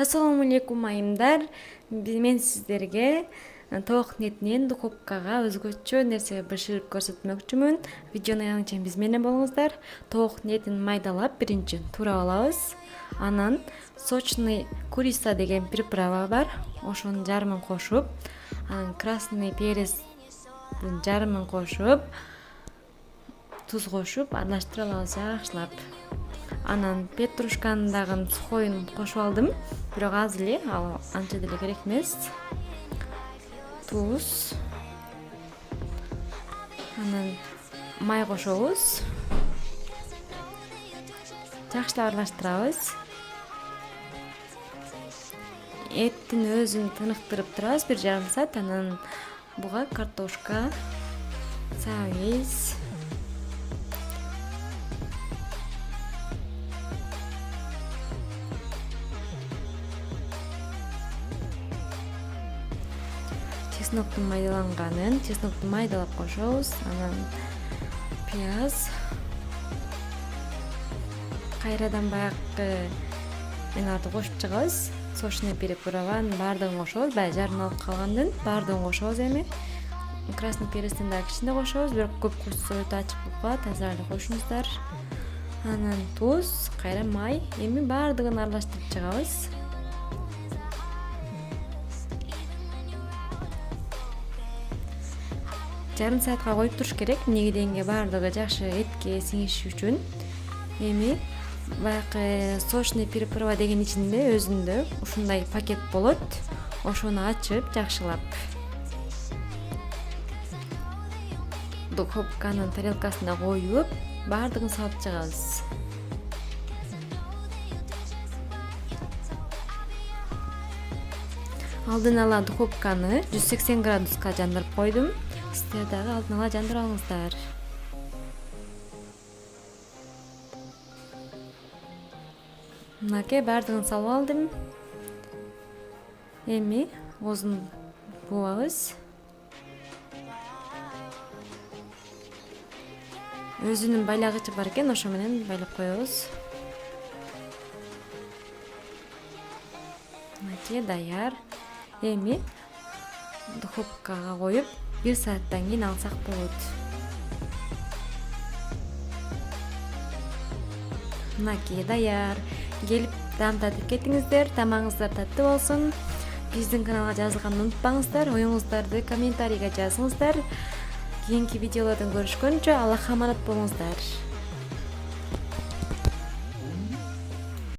Ассаламу алейкум айымдар. Мен сиздерге тоок нетинен духовкага өзгөчө нерсе бышырып көрсөтмөкчүмүн. Видеону аягына чейин биз менен болуңуздар. Тоок нетин майдалап биринчи туурап алабыз. Анан сочный курица деген приправа бар. Ошонун жарымын кошуп, анан красный перецтин жарымын кошуп, туз кошуп аралаштыра алабыз жакшылап. Анан петрушканын дагы сухойун кошуп алдым, бирок аз эле, ал анча деле керек эмес. Туз. Анан май кошобуз. Жакшылап аралаштырабыз. Эттин өзүн тыныктырып турабыз 1,5 саат. Анан буга картошка сабыз, чесноктун майдаланганын, чеснокту майдалап кошобуз. Анан пияз, кайрадан баягы аларды кошуп чыгабыз. Сочный приправанын баардыгын кошобуз. Баягы жарым алып калгандын баардыгын кошобуз эми. Красный перецтин дагы кичине кошобуз, бирок көп кошсо өтө ачык болуп калат, азыр эле кошуңуздар. Анан туз, кайра май, эми баардыгын аралаштырып чыгабыз. Жарым саатка коюп туруш керек, эмнеге дегенге баардыгы жакшы этке сиңиши үчүн. Эми баягы сочный приправа деген ичинде өзүндө ушундай пакет болот. Ошону ачып жакшылап духовканын тарелкасына коюп, баардыгын салып чыгабыз. Алдын ала духовканы 180 градуска жандырып койдум. Сиздер дагы алдын ала жандырып алыңыздар. Мынакей баардыгын салып алдым. Эми оозун буабыз. Өзүнүн байлагычы бар экен, ошо менен байлап коебуз. Мынакей даяр. Эми духовкага коюп 1 сааттан кийин алсак болот. Мынакей даяр. Келип таамдатып кетиңиздер, тамагыңыздар таттуу болсун. Биздин каналга жазылганды унутпаңыздар, оюңуздарды комментарийге жазыңыздар. Кийинки видеолордон көрүшкөнчө Аллах аманат болуңуздар.